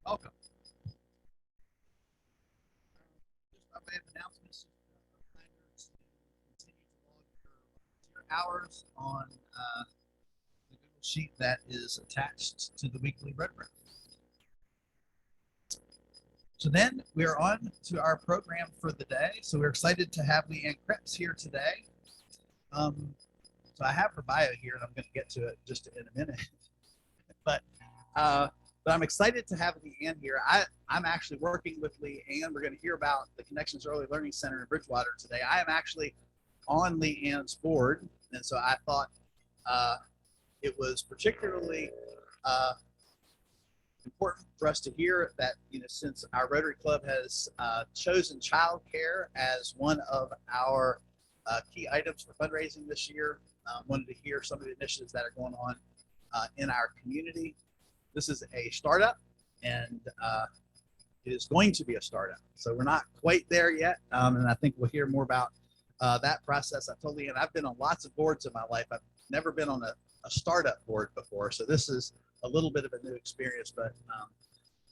Welcome. Just by way of announcements, reminder to continue to log your hours on the Google Sheet that is attached to the weekly program. So then we're on to our program for the day. So we're excited to have Leanne Kreps here today. So I have her bio here, and I'm going to get to it just in a minute. but I'm excited to have Leanne here. I'm actually working with Leanne. We're going to hear about the Connections Early Learning Center in Bridgewater today. I am actually on Leanne's board, and so I thought it was particularly important for us to hear that, since our Rotary Club has chosen childcare as one of our key items for fundraising this year, wanted to hear some of the initiatives that are going on in our community. This is a startup, and it is going to be a startup. So we're not quite there yet, and I think we'll hear more about that process. I told Leanne, I've been on lots of boards in my life. I've never been on a startup board before, so this is a little bit of a new experience, but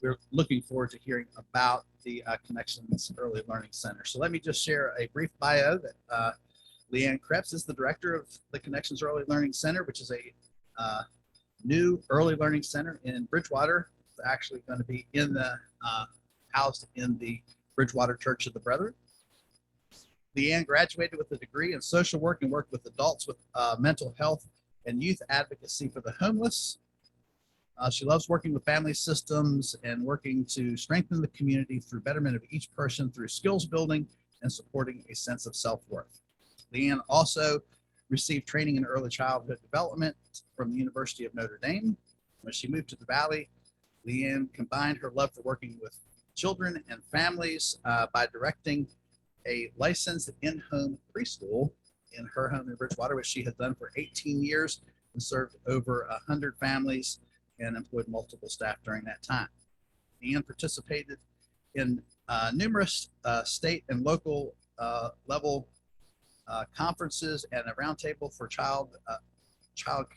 we're looking forward to hearing about the Connections Early Learning Center. So let me just share a brief bio that Leanne Kreps is the director of the Connections Early Learning Center, which is a new early learning center in Bridgewater. It's actually going to be in the housed in the Bridgewater Church of the Brethren. Leanne graduated with a degree in social work and worked with adults with mental health and youth advocacy for the homeless. She loves working with family systems and working to strengthen the community through betterment of each person through skills building and supporting a sense of self-worth. Leanne also received training in early childhood development from the University of Notre Dame. When she moved to the Valley, Leanne combined her love for working with children and families by directing a licensed in-home preschool in her home in Bridgewater, which she had done for 18 years and served over 100 families and employed multiple staff during that time. Leanne participated in numerous state and local level conferences and a roundtable for child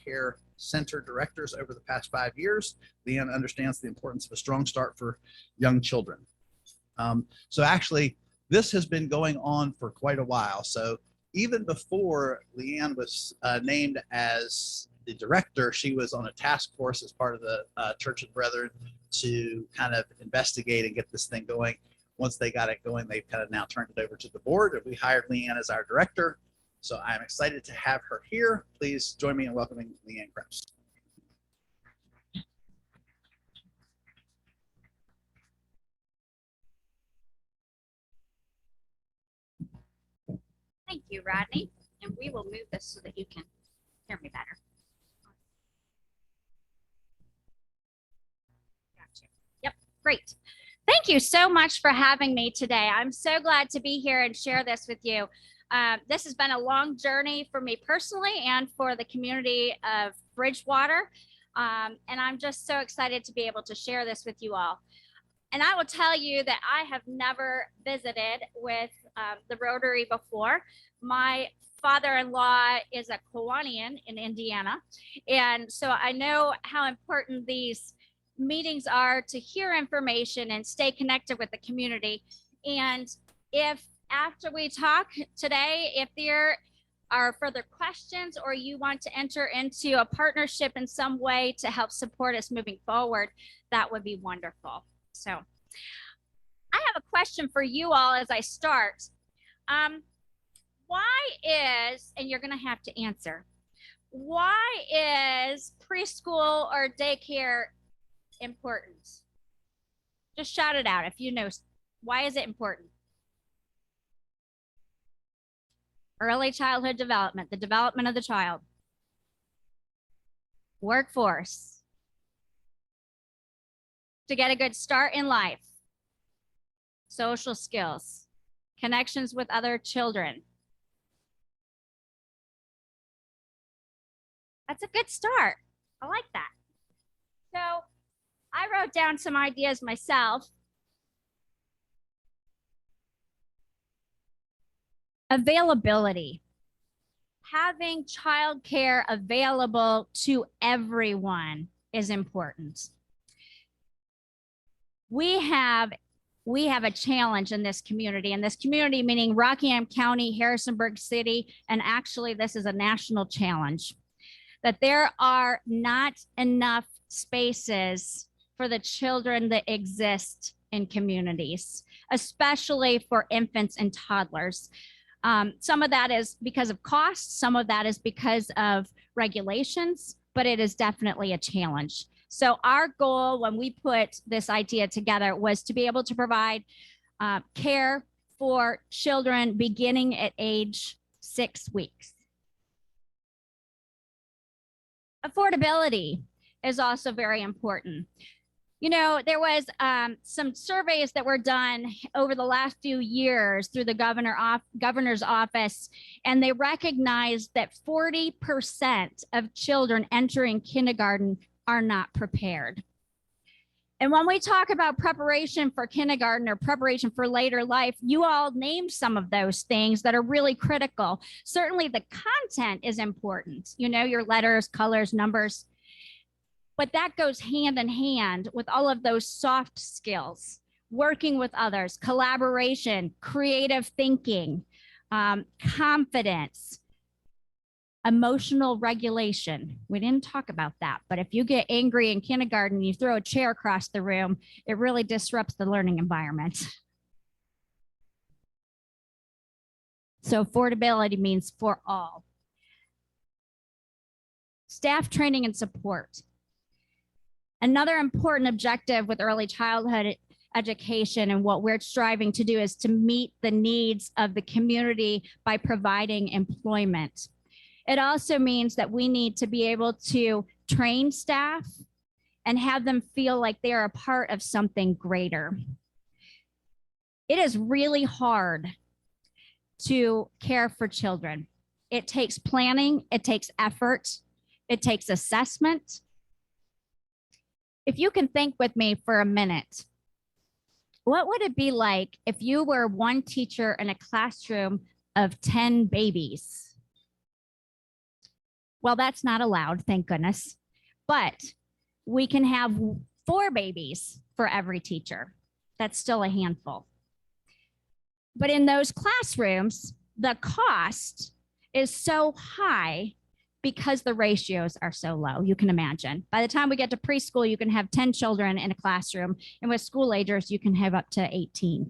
care center directors over the past 5 years. Leanne understands the importance of a strong start for young children. So actually, this has been going on for quite a while. So even before Leanne was named as the director, she was on a task force as part of the Church of Brethren to kind of investigate and get this thing going. Once they got it going, they've kind of now turned it over to the board, and we hired Leanne as our director. So I'm excited to have her here. Please join me in welcoming Leanne Kreps. Thank you, Rodney. And we will move this so that you can hear me better. Gotcha. Yep, great. Thank you so much for having me today. I'm so glad to be here and share this with you. This has been a long journey for me personally and for the community of Bridgewater. And I'm just so excited to be able to share this with you all. And I will tell you that I have never visited with the Rotary before. My father-in-law is a Kiwanian in Indiana. And so I know how important these meetings are to hear information and stay connected with the community. And if after we talk today, if there are further questions or you want to enter into a partnership in some way to help support us moving forward, that would be wonderful. So I have a question for you all as I start. Why is, and you're going to have to answer, why is preschool or daycare important? Just shout it out if you know. Why is it important? Early childhood development, the development of the child. Workforce. To get a good start in life. Social skills. Connections with other children. That's a good start. I like that. So I wrote down some ideas myself. Availability. Having childcare available to everyone is important. we have a challenge in this community, meaning Rockingham County, Harrisonburg City, and actually this is a national challenge, that there are not enough spaces for the children that exist in communities, especially for infants and toddlers. Some of that is because of cost, some of that is because of regulations, but it is definitely a challenge. So our goal when we put this idea together was to be able to provide care for children beginning at age 6 weeks. Affordability is also very important. You know, there was some surveys that were done over the last few years through the governor's office, and they recognized that 40% of children entering kindergarten are not prepared. And when we talk about preparation for kindergarten or preparation for later life, you all named some of those things that are really critical. Certainly the content is important, you know, your letters, colors, numbers, but that goes hand in hand with all of those soft skills, working with others, collaboration, creative thinking, confidence, emotional regulation. We didn't talk about that, but if you get angry in kindergarten, you throw a chair across the room, it really disrupts the learning environment. So affordability means for all. Staff training and support. Another important objective with early childhood education and what we're striving to do is to meet the needs of the community by providing employment. It also means that we need to be able to train staff and have them feel like they are a part of something greater. It is really hard to care for children. It takes planning, it takes effort, it takes assessment. If you can think with me for a minute, what would it be like if you were one teacher in a classroom of 10 babies? Well, that's not allowed, thank goodness. But we can have 4 babies for every teacher. That's still a handful. But in those classrooms, the cost is so high because the ratios are so low, you can imagine. By the time we get to preschool, you can have 10 children in a classroom, and with school agers, you can have up to 18.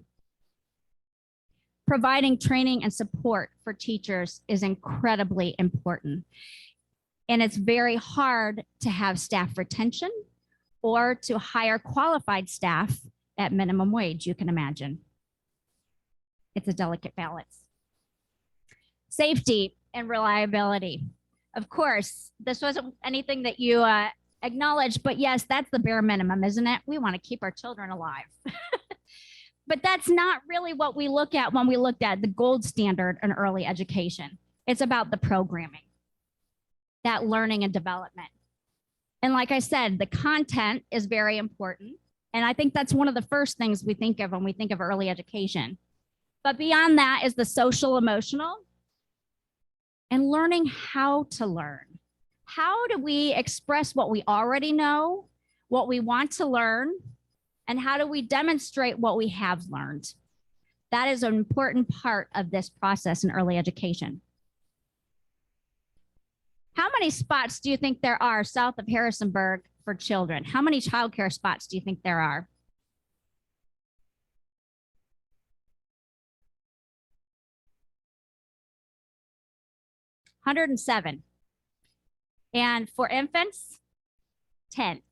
Providing training and support for teachers is incredibly important. And it's very hard to have staff retention or to hire qualified staff at minimum wage, you can imagine. It's a delicate balance. Safety and reliability. Of course, this wasn't anything that you acknowledged, but yes, that's the bare minimum, isn't it? We want to keep our children alive. But that's not really what we look at when we looked at the gold standard in early education. It's about the programming, that learning and development. And like I said, the content is very important. And I think that's one of the first things we think of when we think of early education. But beyond that is the social emotional and learning how to learn. How do we express what we already know, what we want to learn, and how do we demonstrate what we have learned? That is an important part of this process in early education. How many spots do you think there are south of Harrisonburg for children? How many childcare spots do you think there are? $107. And for infants, 10.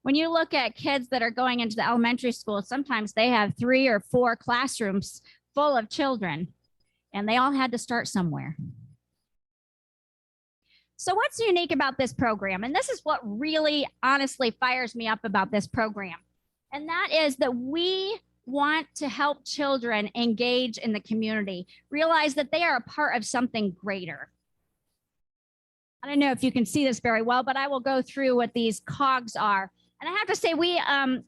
When you look at kids that are going into the elementary school, sometimes they have 3 or 4 classrooms full of children, and they all had to start somewhere. So what's unique about this program? And this is what really honestly fires me up about this program. And that is that we want to help children engage in the community, realize that they are a part of something greater. I don't know if you can see this very well, but I will go through what these cogs are. And I have to say, we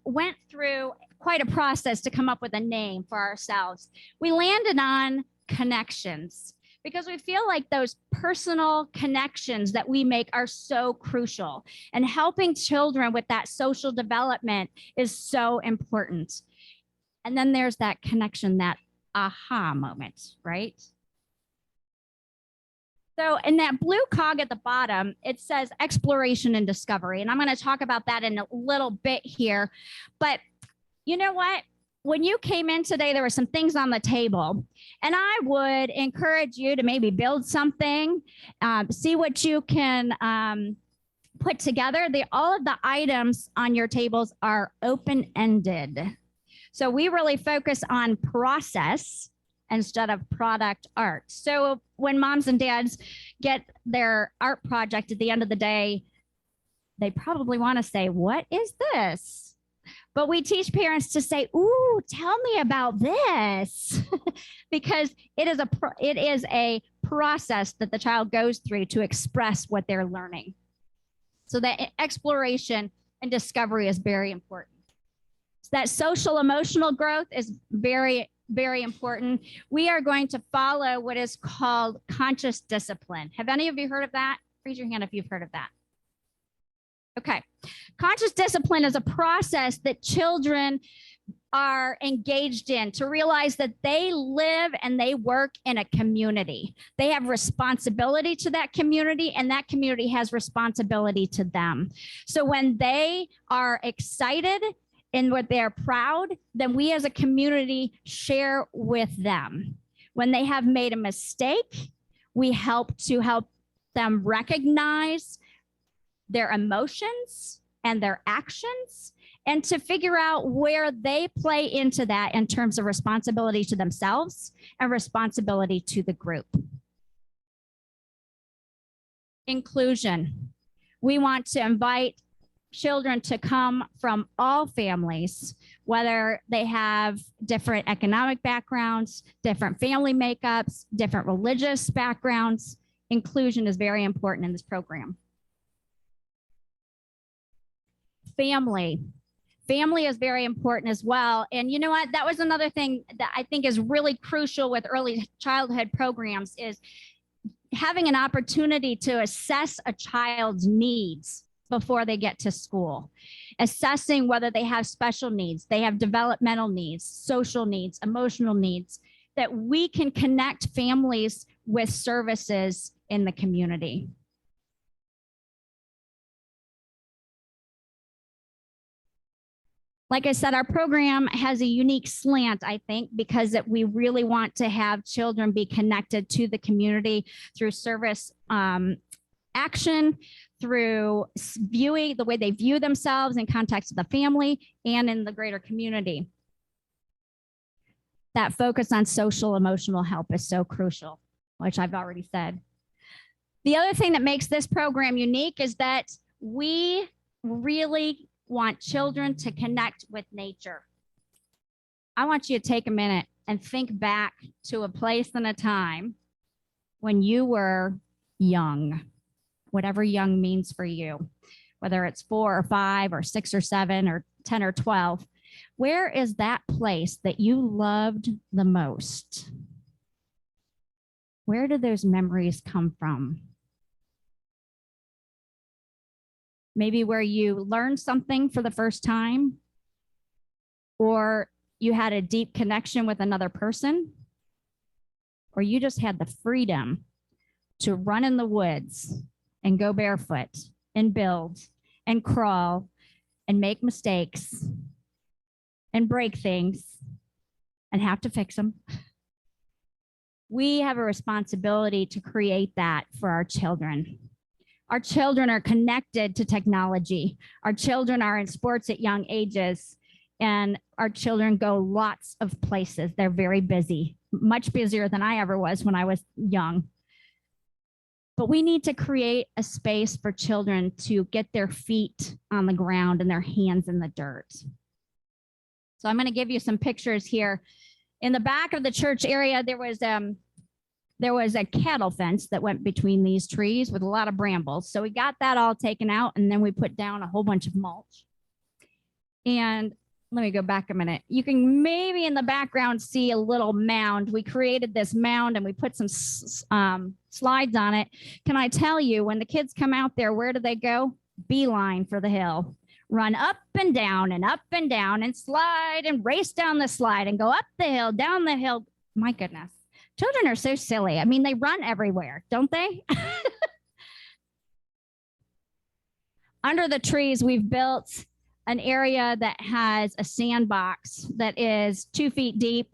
went through quite a process to come up with a name for ourselves. We landed on connections because we feel like those personal connections that we make are so crucial, and helping children with that social development is so important. And then there's that connection, that aha moment, right? So in that blue cog at the bottom, it says exploration and discovery. And I'm going to talk about that in a little bit here. But you know what? When you came in today, there were some things on the table. And I would encourage you to maybe build something, see what you can put together. All of the items on your tables are open-ended. So we really focus on process instead of product art. So when moms and dads get their art project at the end of the day, they probably want to say, what is this? But we teach parents to say, ooh, tell me about this, because it is a process that the child goes through to express what they're learning. So that exploration and discovery is very important. So that social emotional growth is very, very important. We are going to follow what is called conscious discipline. Have any of you heard of that? Raise your hand if you've heard of that. Okay. Conscious discipline is a process that children are engaged in to realize that they live and they work in a community. They have responsibility to that community, and that community has responsibility to them. So when they are excited and what they're proud, then we as a community share with them. When they have made a mistake, we help them recognize their emotions and their actions, and to figure out where they play into that in terms of responsibility to themselves and responsibility to the group. Inclusion. We want to invite children to come from all families, whether they have different economic backgrounds, different family makeups, different religious backgrounds. Inclusion is very important in this program. Family. Family is very important as well. And you know what? That was another thing that I think is really crucial with early childhood programs, is having an opportunity to assess a child's needs before they get to school. Assessing whether they have special needs, they have developmental needs, social needs, emotional needs, that we can connect families with services in the community. Like I said, our program has a unique slant, I think, because we really want to have children be connected to the community through service action, through viewing the way they view themselves in context of the family and in the greater community. That focus on social emotional help is so crucial, which I've already said. The other thing that makes this program unique is that we really want children to connect with nature. I want you to take a minute and think back to a place and a time when you were young, whatever young means for you, whether it's 4 or 5 or 6 or 7 or 10 or 12. Where is that place that you loved the most? Where did those memories come from? Maybe where you learned something for the first time, or you had a deep connection with another person, or you just had the freedom to run in the woods and go barefoot and build and crawl and make mistakes and break things and have to fix them. We have a responsibility to create that for our children. Our children are connected to technology. Our children are in sports at young ages, and our children go lots of places. They're very busy, much busier than I ever was when I was young. But we need to create a space for children to get their feet on the ground and their hands in the dirt. So I'm going to give you some pictures here. In the back of the church area, there was a cattle fence that went between these trees with a lot of brambles. So we got that all taken out, and then we put down a whole bunch of mulch. And let me go back a minute. You can maybe in the background see a little mound. We created this mound and we put some slides on it. Can I tell you, when the kids come out there, where do they go? Beeline for the hill. Run up and down and slide and race down the slide and go up the hill, down the hill. My goodness. Children are so silly. I mean, they run everywhere, don't they? Under the trees, we've built an area that has a sandbox that is 2 feet deep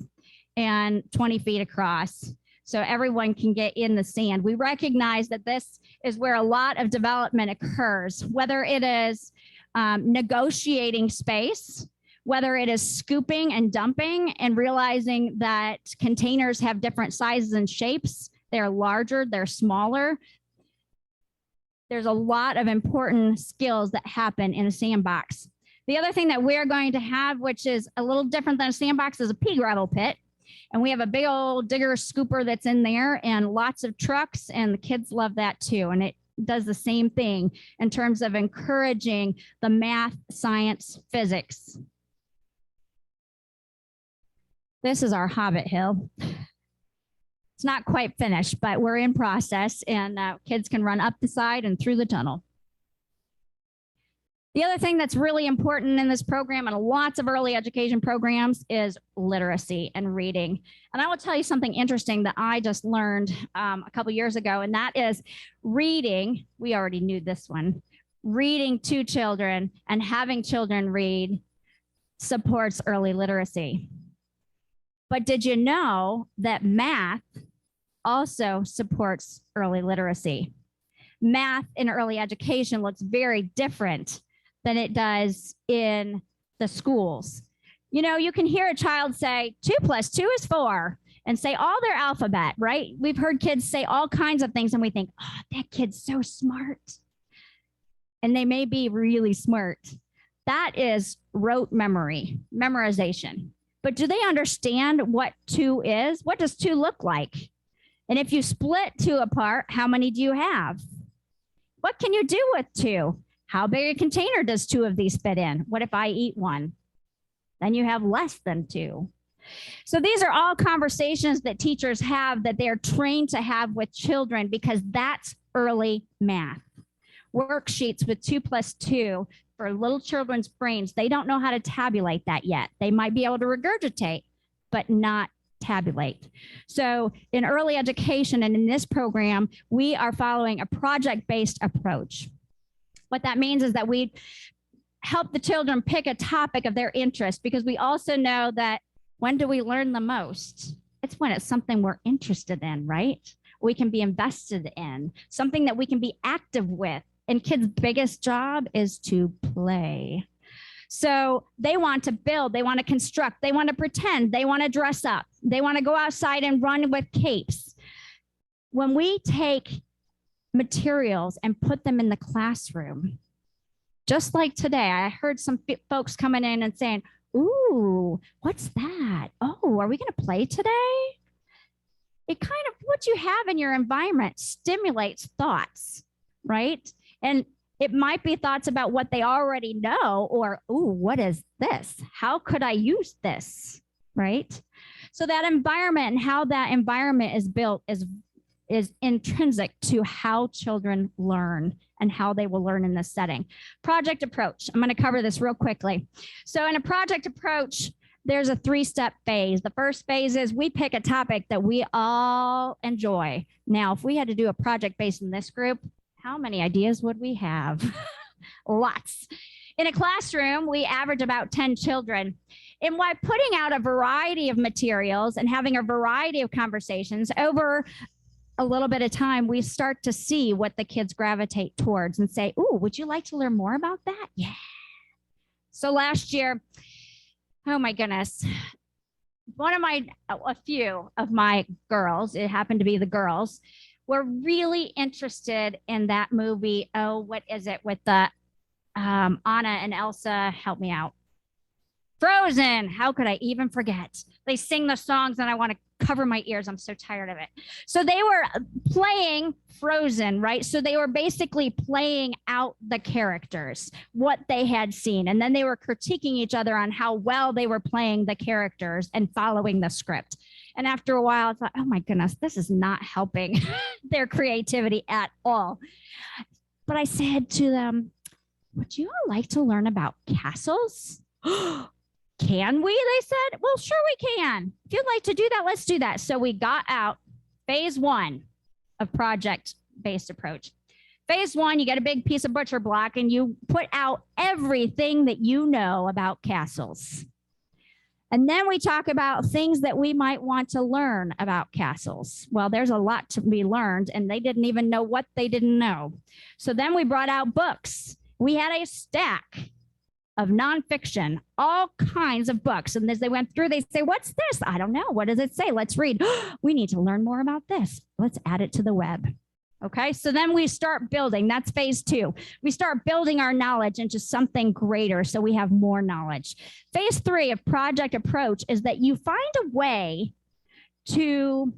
and 20 feet across. So everyone can get in the sand. We recognize that this is where a lot of development occurs, whether it is negotiating space, whether it is scooping and dumping and realizing that containers have different sizes and shapes. They're larger, they're smaller. There's a lot of important skills that happen in a sandbox. The other thing that we're going to have, which is a little different than a sandbox, is a pea gravel pit. And we have a big old digger scooper that's in there and lots of trucks, and the kids love that too. And it does the same thing in terms of encouraging the math, science, physics. This is our Hobbit Hill. It's not quite finished, but we're in process, and kids can run up the side and through the tunnel. The other thing that's really important in this program and lots of early education programs is literacy and reading. And I will tell you something interesting that I just learned a couple years ago, and that is reading. We already knew this one. Reading to children and having children read supports early literacy. But did you know that math also supports early literacy? Math in early education looks very different than it does in the schools. You know, you can hear a child say 2 + 2 is 4 and say all their alphabet, right? We've heard kids say all kinds of things and we think, oh, that kid's so smart. And they may be really smart. That is rote memory, memorization. But do they understand what 2 is? What does 2 look like? And if you split 2 apart, how many do you have? What can you do with 2? How big a container does 2 of these fit in? What if I eat 1? Then you have less than 2. So these are all conversations that teachers have that they're trained to have with children, because that's early math. Worksheets with 2 + 2 for little children's brains, they don't know how to tabulate that yet. They might be able to regurgitate, but not tabulate. So in early education and in this program, we are following a project-based approach. What that means is that we help the children pick a topic of their interest, because we also know that when do we learn the most? It's when it's something we're interested in, right? We can be invested in, something that we can be active with. And kids' biggest job is to play. So they want to build, they want to construct, they want to pretend, they want to dress up, they want to go outside and run with capes. When we take materials and put them in the classroom, just like today, I heard some folks coming in and saying, ooh, what's that? Oh, are we going to play today? It kind of, what you have in your environment stimulates thoughts, right? And it might be thoughts about what they already know, or, ooh, what is this? How could I use this, right? So that environment and how that environment is built is intrinsic to how children learn and how they will learn in this setting. Project approach. I'm going to cover this real quickly. So in a project approach, there's a 3-step phase. The first phase is we pick a topic that we all enjoy. Now, if we had to do a project based in this group, how many ideas would we have? Lots. In a classroom, we average about 10 children. And by putting out a variety of materials and having a variety of conversations over a little bit of time, we start to see what the kids gravitate towards and say, ooh, would you like to learn more about that? Yeah. So last year, oh my goodness, a few of my girls, it happened to be the girls, were really interested in that movie. Oh, what is it with the Anna and Elsa? Help me out. Frozen. How could I even forget? They sing the songs and I want to cover my ears. I'm so tired of it. So they were playing Frozen, right? So they were basically playing out the characters, what they had seen. And then they were critiquing each other on how well they were playing the characters and following the script. And after a while, I thought, oh my goodness, this is not helping their creativity at all. But I said to them, would you all like to learn about castles? Can we? They said, well, sure we can. If you'd like to do that, let's do that. So we got out phase 1 of project-based approach. Phase 1, you get a big piece of butcher block and you put out everything that you know about castles. And then we talk about things that we might want to learn about castles. Well, there's a lot to be learned and they didn't even know what they didn't know. So then we brought out books. We had a stack of nonfiction, all kinds of books. And as they went through, they say, what's this? I don't know. What does it say? Let's read. We need to learn more about this. Let's add it to the web. Okay, so then we start building. That's phase 2. We start building our knowledge into something greater so we have more knowledge. Phase 3 of project approach is that you find a way to,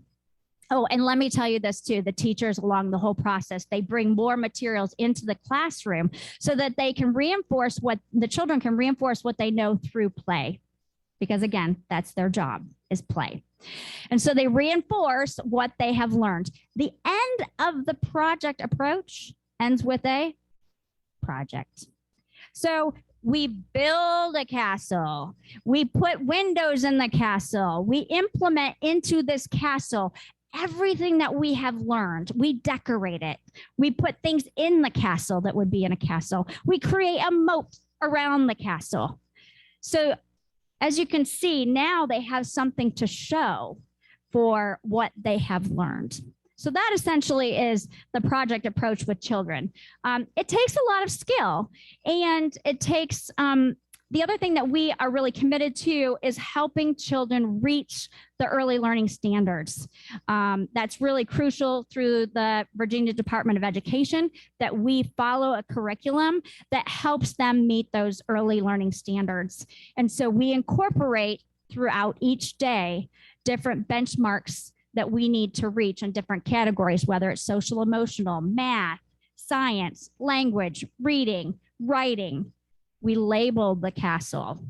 oh, and let me tell you this too, the teachers along the whole process, they bring more materials into the classroom so that they can reinforce what the children can reinforce what they know through play. Because again, that's their job, is play. And so they reinforce what they have learned. The end of the project approach ends with a project. So we build a castle. We put windows in the castle. We implement into this castle everything that we have learned. We decorate it. We put things in the castle that would be in a castle. We create a moat around the castle. So as you can see, now they have something to show for what they have learned. So that essentially is the project approach with children. It takes a lot of skill, and it takes, the other thing that we are really committed to is helping children reach the early learning standards. That's really crucial through the Virginia Department of Education, that we follow a curriculum that helps them meet those early learning standards. And so we incorporate throughout each day different benchmarks that we need to reach in different categories, whether it's social emotional, math, science, language, reading, writing. We labeled the castle.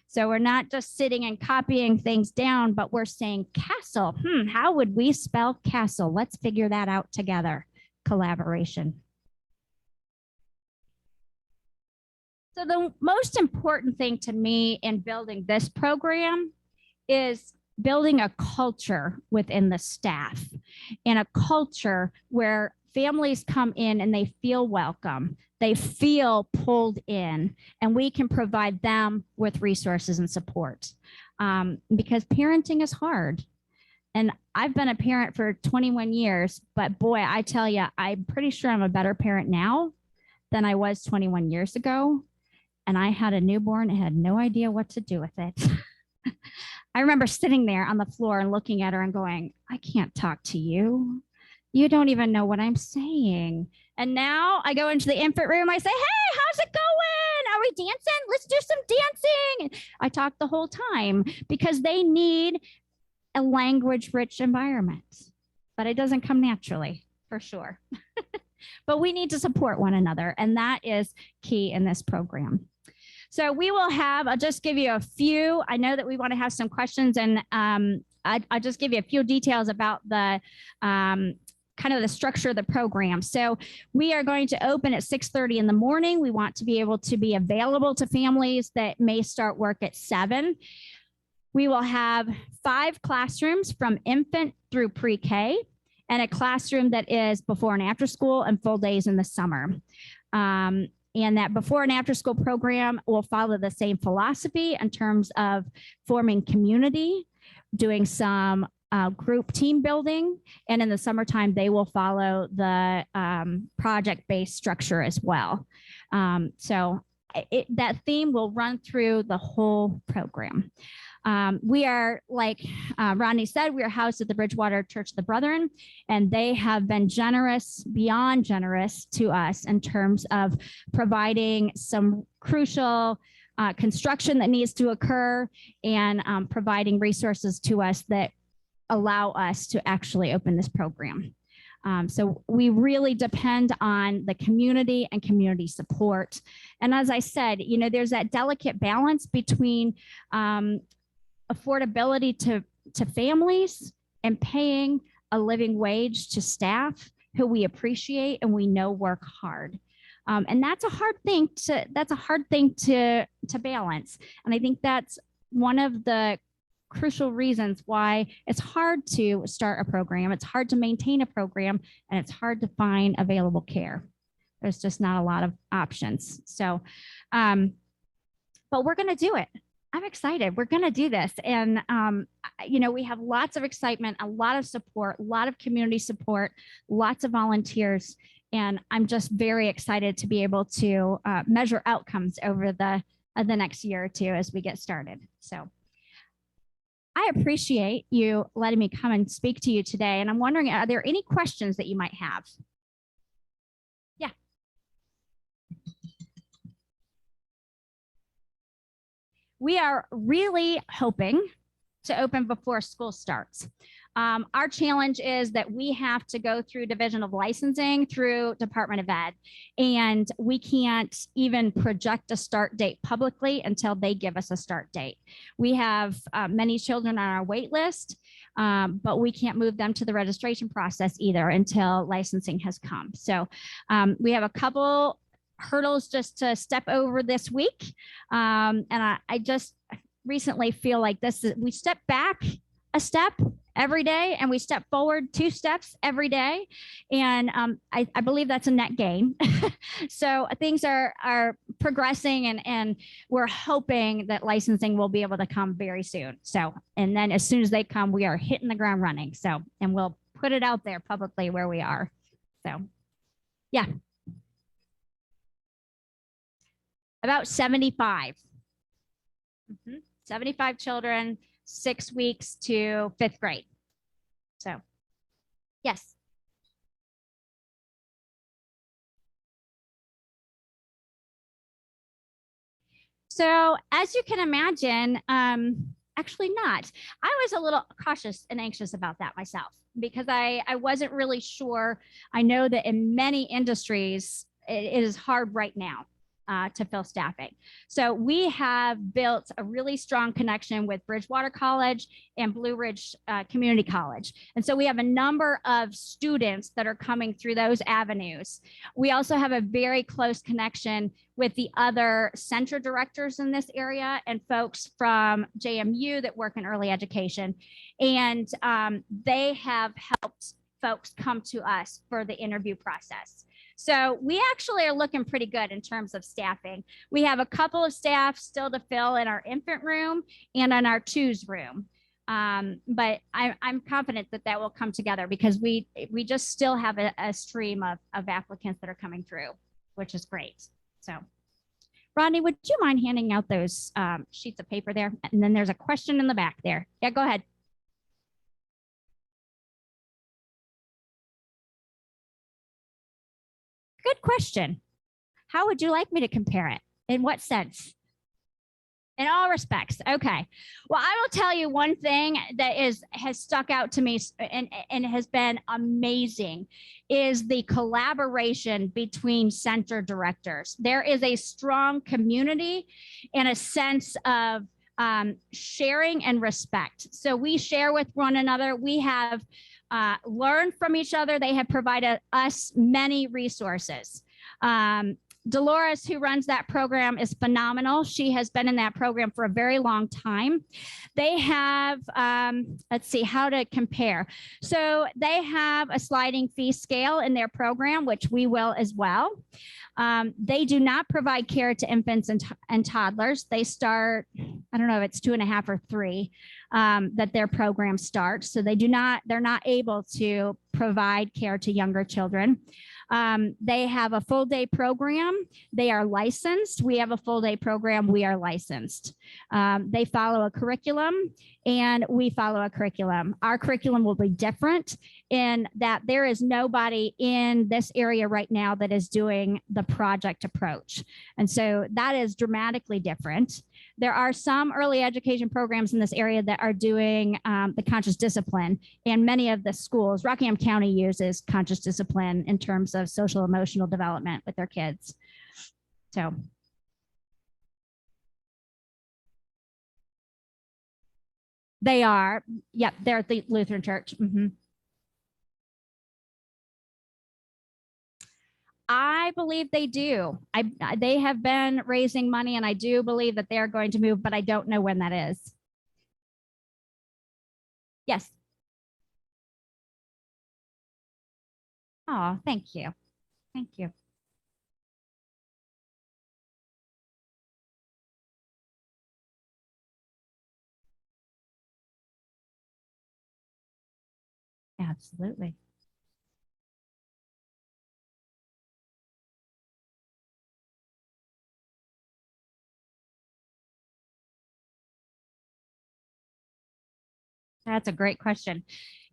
So we're not just sitting and copying things down, but we're saying castle. How would we spell castle? Let's figure that out together. Collaboration. So the most important thing to me in building this program is building a culture within the staff, and a culture where families come in and they feel welcome, they feel pulled in, and we can provide them with resources and support. Because parenting is hard. And I've been a parent for 21 years, but boy, I tell you, I'm pretty sure I'm a better parent now than I was 21 years ago. And I had a newborn and had no idea what to do with it. I remember sitting there on the floor and looking at her and going, I can't talk to you. You don't even know what I'm saying. And now I go into the infant room. I say, hey, how's it going? Are we dancing? Let's do some dancing. I talk the whole time because they need a language-rich environment, but it doesn't come naturally, for sure. But we need to support one another, and that is key in this program. So we will have, I'll just give you a few. I know that we want to have some questions, and I'll just give you a few details about the kind of the structure of the program. So we are going to open at 6:30 in the morning. We want to be able to be available to families that may start work at 7. We will have 5 classrooms from infant through pre-K, and a classroom that is before and after school and full days in the summer. And that before and after school program will follow the same philosophy in terms of forming community, doing some group team building, and in the summertime, they will follow the project-based structure as well. So that theme will run through the whole program. We are, like Rodney said, we are housed at the Bridgewater Church of the Brethren, and they have been generous, beyond generous to us in terms of providing some crucial construction that needs to occur, and providing resources to us that allow us to actually open this program. So we really depend on the community and community support. And as I said, you know, there's that delicate balance between affordability to families and paying a living wage to staff who we appreciate and we know work hard. And that's a hard thing to balance. And I think that's one of the crucial reasons why it's hard to start a program, it's hard to maintain a program, and it's hard to find available care. There's just not a lot of options. So, but we're going to do it. I'm excited. We're going to do this. And, you know, we have lots of excitement, a lot of support, a lot of community support, lots of volunteers. And I'm just very excited to be able to measure outcomes over the next year or two as we get started. So I appreciate you letting me come and speak to you today. And I'm wondering, are there any questions that you might have? Yeah. We are really hoping to open before school starts. Our challenge is that we have to go through Division of Licensing through Department of Ed, and we can't even project a start date publicly until they give us a start date. We have many children on our wait list, but we can't move them to the registration process either until licensing has come. So we have a couple hurdles just to step over this week. And I just recently feel like we step back a step every day and we step forward 2 steps every day. And I believe that's a net gain. So things are progressing, and we're hoping that licensing will be able to come very soon. So, and then as soon as they come, we are hitting the ground running. So, and we'll put it out there publicly where we are. So, yeah. About 75. 75 children, 6 weeks to 5th grade. So, yes. So, as you can imagine, actually not. I was a little cautious and anxious about that myself because I wasn't really sure. I know that in many industries, it is hard right now to fill staffing. So we have built a really strong connection with Bridgewater College and Blue Ridge Community College. And so we have a number of students that are coming through those avenues. We also have a very close connection with the other center directors in this area and folks from JMU that work in early education. And they have helped folks come to us for the interview process. So we actually are looking pretty good in terms of staffing. We have a couple of staff still to fill in our infant room and in our twos room. But I'm confident that that will come together because we just still have a stream of applicants that are coming through, which is great. So Rodney, would you mind handing out those sheets of paper there? And then there's a question in the back there. Yeah, go ahead. Good question. How would you like me to compare it? In what sense? In all respects. Okay. Well, I will tell you one thing that has stuck out to me and has been amazing is the collaboration between center directors. There is a strong community and a sense of sharing and respect. So we share with one another. We have learned from each other. They have provided us many resources. Dolores, who runs that program, is phenomenal. She has been in that program for a very long time. They have, let's see how to compare. So they have a sliding fee scale in their program, which we will as well. They do not provide care to infants and toddlers. They start, I don't know if it's 2.5 or 3. that their program starts. So they're not able to provide care to younger children. They have a full day program. They are licensed. We have a full day program. We are licensed. They follow a curriculum and we follow a curriculum. Our curriculum will be different in that there is nobody in this area right now that is doing the project approach. And so that is dramatically different. There are some early education programs in this area that are doing the conscious discipline, and many of the schools, Rockingham County uses conscious discipline in terms of social emotional development with their kids. So they are, yep, they're at the Lutheran Church. I believe they do. They have been raising money, and I do believe that they are going to move, but I don't know when that is. Yes. Oh, thank you. Thank you. Absolutely. That's a great question.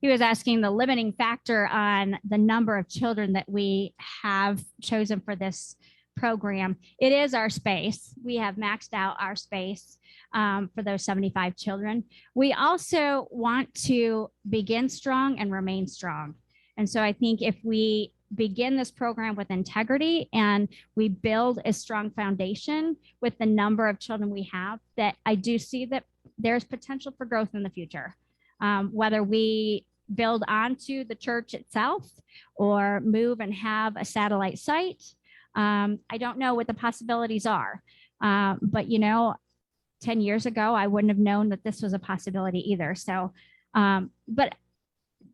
He was asking the limiting factor on the number of children that we have chosen for this program. It is our space. We have maxed out our space for those 75 children. We also want to begin strong and remain strong. And so I think if we begin this program with integrity and we build a strong foundation with the number of children we have, that I do see that there's potential for growth in the future. Whether we build onto the church itself or move and have a satellite site. I don't know what the possibilities are, but 10 years ago, I wouldn't have known that this was a possibility either. So, but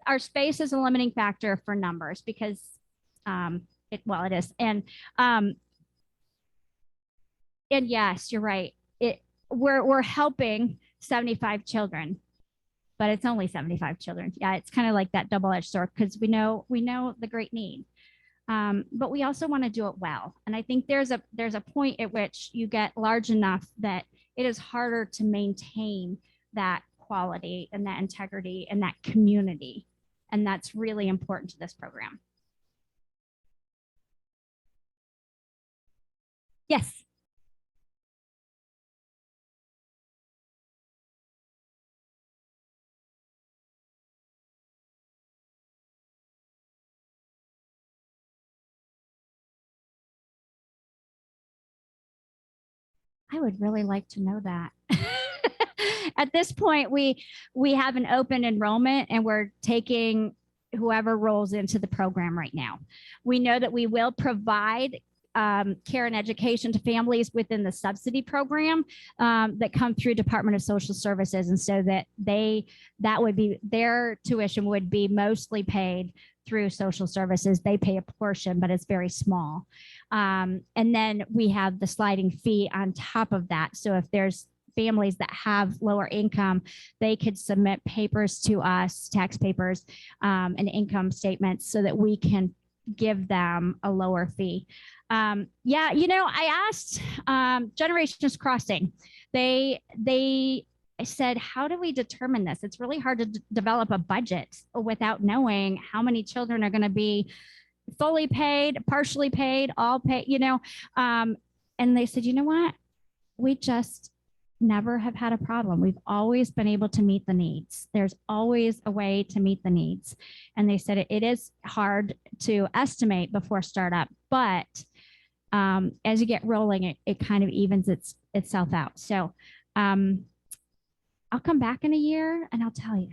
our space is a limiting factor for numbers because it is. And yes, you're right. We're helping 75 children, but it's only 75 children. Yeah, it's kind of like that double-edged sword because we know the great need. But we also want to do it well. And I think there's a point at which you get large enough that it is harder to maintain that quality and that integrity and that community. And that's really important to this program. Yes. I would really like to know that. At this point, we have an open enrollment and we're taking whoever rolls into the program right now. We know that we will provide care and education to families within the subsidy program that come through Department of Social Services, and so that would be their tuition would be mostly paid through social services. They pay a portion, but it's very small. And then we have the sliding fee on top of that. So if there's families that have lower income, they could submit papers to us, tax papers, and income statements so that we can give them a lower fee. I asked Generations Crossing. They said, how do we determine this? It's really hard to develop a budget without knowing how many children are going to be fully paid, partially paid, all paid, and they said, you know what? We just never have had a problem. We've always been able to meet the needs. There's always a way to meet the needs. And they said it is hard to estimate before startup, but as you get rolling, it kind of evens itself out. So I'll come back in a year and I'll tell you.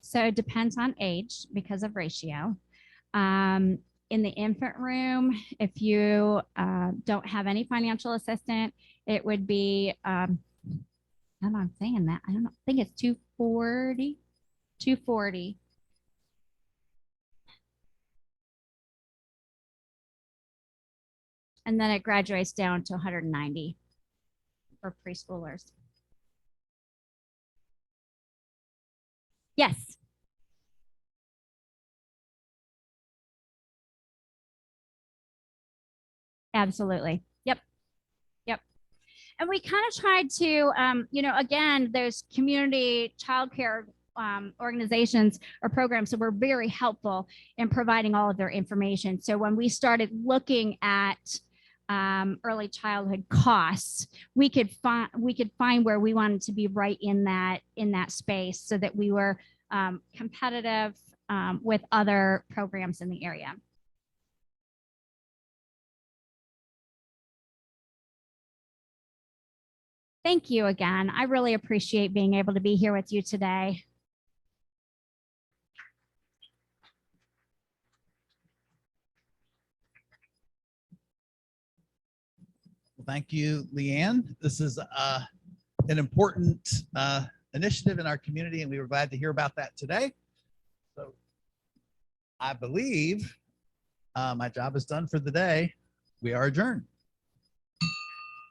So it depends on age because of ratio. In the infant room, if you don't have any financial assistant, it would be, I don't know, I'm saying that. I don't know, I think it's 240. And then it graduates down to 190 for preschoolers. Yes. Absolutely. Yep. Yep. And we kind of tried to, again, those community childcare organizations or programs that were very helpful in providing all of their information. So when we started looking at early childhood costs, we could find where we wanted to be right in that space, so that we were competitive with other programs in the area. Thank you again. I really appreciate being able to be here with you today. Well, thank you, Leanne. This is an important initiative in our community, and we were glad to hear about that today. So I believe my job is done for the day. We are adjourned.